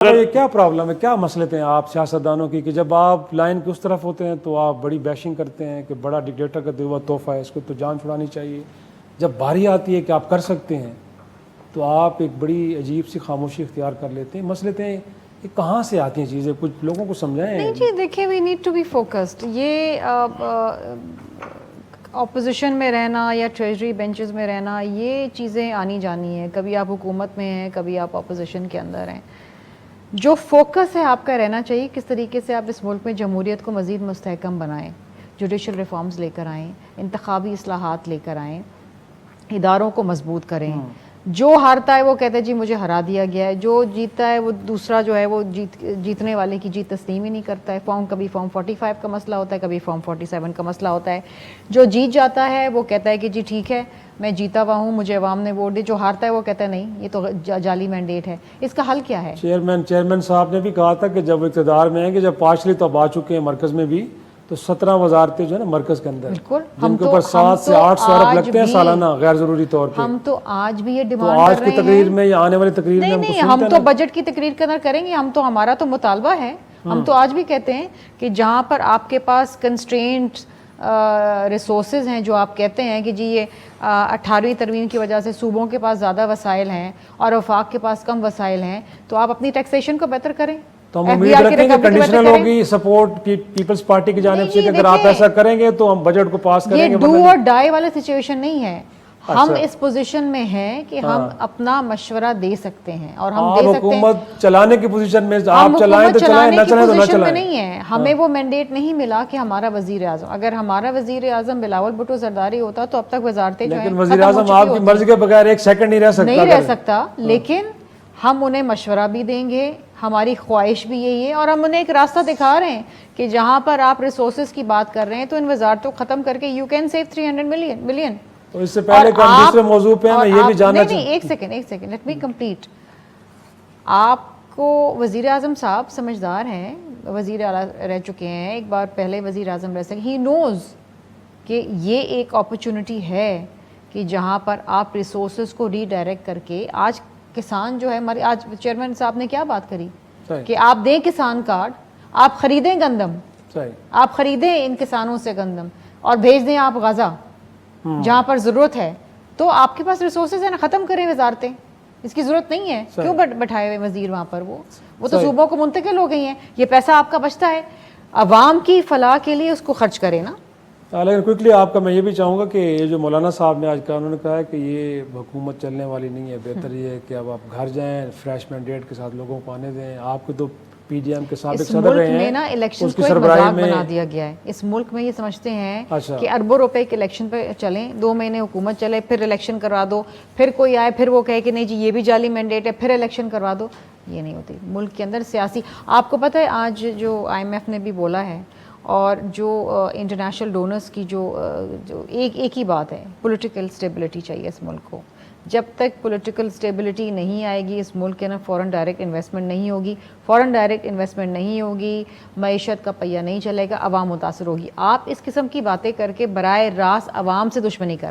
یہ کیا پرابلم ہے، کیا مسئلے ہیں آپ سیاستدانوں کی کہ جب آپ لائن کے اس طرف ہوتے ہیں تو آپ بڑی بیشنگ کرتے ہیں کہ بڑا ڈکٹیٹر کا دیا ہوا تحفہ ہے، اس کو تو جان چھڑانی چاہیے. جب باری آتی ہے کہ آپ کر سکتے ہیں تو آپ ایک بڑی عجیب سی خاموشی اختیار کر لیتے ہیں. مسئلے ہیں یہ کہاں سے آتی ہیں چیزیں، کچھ لوگوں کو سمجھائیں. نہیں جی دیکھیں، we need to be focused. یہ اپوزیشن میں رہنا یا ٹریجری بینچز میں رہنا، یہ چیزیں آنی جانی ہیں. کبھی آپ حکومت میں ہیں، کبھی آپ اپوزیشن کے اندر ہیں. جو فوکس ہے آپ کا رہنا چاہیے کس طریقے سے آپ اس ملک میں جمہوریت کو مزید مستحکم بنائیں، جوڈیشل ریفارمز لے کر آئیں، انتخابی اصلاحات لے کر آئیں، اداروں کو مضبوط کریں. جو ہارتا ہے وہ کہتا ہے جی مجھے ہرا دیا گیا ہے، جو جیتتا ہے وہ دوسرا جو ہے وہ جیتنے والے کی جیت تسلیم ہی نہیں کرتا ہے. کبھی فارم 45 کا مسئلہ ہوتا ہے، کبھی فارم 47 کا مسئلہ ہوتا ہے. جو جیت جاتا ہے وہ کہتا ہے کہ جی ٹھیک ہے میں جیتا ہوا ہوں، مجھے عوام نے ووٹ دی. جو ہارتا ہے وہ کہتا ہے نہیں یہ تو جعلی مینڈیٹ ہے. اس کا حل کیا ہے؟ چیئرمین صاحب نے بھی کہا تھا کہ جب اقتدار میں ہیں کہ جب پارشلی تو اب آ چکے ہیں مرکز میں بھی، تو 17 وزارتیں جو ہے نا مرکز کے اندر، بالکل جن کے اوپر 7 سے 800 ارب لگتے ہیں سالانہ غیر ضروری طور پہ. ہم تو آج بھی یہ تو ڈیمانڈ آج کر کی رہے تقریر ہیں. میں یا آنے والی تقریر میں نہیں ہم تو بجٹ کی تقریر کے اندر کریں گے. ہم تو ہمارا تو مطالبہ ہے. ہم تو آج بھی کہتے ہیں کہ جہاں پر آپ کے پاس کنسٹرینٹ ریسورسز ہیں، جو آپ کہتے ہیں کہ جی یہ 18ویں ترمیم کی وجہ سے صوبوں کے پاس زیادہ وسائل ہیں اور وفاق کے پاس کم وسائل ہیں، تو آپ اپنی ٹیکسیشن کو بہتر کریں. تو ہم امید رکھیں کہ کنڈیشنل ہوگی سپورٹ پیپلز پارٹی کی جانب سے کہ اگر آپ ایسا کریں گے تو ہم بجٹ کو پاس کریں گے. یہ ڈو اور ڈائی والا سچویشن نہیں ہے. ہم اس پوزیشن میں ہیں کہ ہم اپنا مشورہ دے سکتے ہیں اور ہم دے سکتے ہیں. حکومت چلانے کی پوزیشن میں آپ چلائیں تو چلائیں، نہ چلائیں تو نہ چلائیں. نہیں ہے، ہمیں وہ مینڈیٹ نہیں ملا کہ ہمارا وزیر اعظم، اگر ہمارا وزیر اعظم بلاول بھٹو زرداری ہوتا تو اب تک وزارتیں جو ہیں لیکن وزیر اعظم آپ کی مرضی کے بغیر ایک سیکنڈ نہیں رہ سکتا. لیکن ہم انہیں مشورہ بھی دیں گے. ہماری خواہش بھی یہی ہے اور ہم انہیں ایک راستہ دکھا رہے ہیں کہ جہاں پر آپ ریسورسز کی بات کر رہے ہیں تو ان وزارتوں ختم کر کے یو کین سیو 300 ملین. تو اس سے پہلے کہ ہم دوسرے موضوع پہ میں یہ بھی جاننا نہیں ایک سیکنڈ لیٹ می کمپلیٹ. آپ کو وزیر اعظم صاحب سمجھدار ہیں، وزیر اعلیٰ رہ چکے ہیں، ایک بار پہلے وزیر اعظم رہ سکے. ہی نوز کہ یہ ایک اپرچونٹی ہے کہ جہاں پر آپ ریسورسز کو ری ڈائریکٹ کر کے آج کسان جو ہے ہمارے، آج چیئرمین صاحب نے کیا بات کری کہ آپ دیں کسان کارڈ، آپ خریدیں گندم، آپ خریدیں ان کسانوں سے گندم اور بھیج دیں آپ غزہ جہاں پر ضرورت ہے. تو آپ کے پاس ریسورسز ہیں نا، ختم کریں وزارتیں. اس کی ضرورت نہیں ہے. کیوں بٹھائے ہوئے وزیر وہاں پر؟ وہ تو صوبوں کو منتقل ہو گئی ہیں. یہ پیسہ آپ کا بچتا ہے، عوام کی فلاح کے لیے اس کو خرچ کرے نا. لیکن کوئکلی آپ کا میں یہ بھی چاہوں گا کہ یہ جو مولانا صاحب نے آج کہا، انہوں نے کہا ہے کہ یہ حکومت چلنے والی نہیں ہے. بہتر یہ ہے کہ اب آپ گھر جائیں، فریش مینڈیٹ کے ساتھ لوگوں کو آنے دیں. آپ کو تو پی ڈی ایم کے سابق صدر رہے ہیں. اس ملک میں نا الیکشنز کو ایک مذاق بنا دیا گیا ہے. اس ملک میں یہ سمجھتے ہیں کہ اربوں روپے کے الیکشن پہ چلیں، 2 مہینے حکومت چلے، پھر الیکشن کروا دو، پھر کوئی آئے پھر وہ کہے کہ نہیں جی یہ بھی جعلی مینڈیٹ ہے، پھر الیکشن کروا دو. یہ نہیں ہوتی. ملک کے اندر سیاسی، آپ کو پتہ ہے آج جو IMF نے بھی بولا ہے اور جو انٹرنیشنل ڈونرز کی جو ایک ہی بات ہے، پولیٹیکل سٹیبلٹی چاہیے اس ملک کو. جب تک پولیٹیکل سٹیبلٹی نہیں آئے گی اس ملک کے نا فورن ڈائریکٹ انویسٹمنٹ نہیں ہوگی. فورن ڈائریکٹ انویسٹمنٹ نہیں ہوگی، معیشت کا پہیہ نہیں چلے گا، عوام متاثر ہوگی. آپ اس قسم کی باتیں کر کے براہ راست عوام سے دشمنی کر رہے ہیں.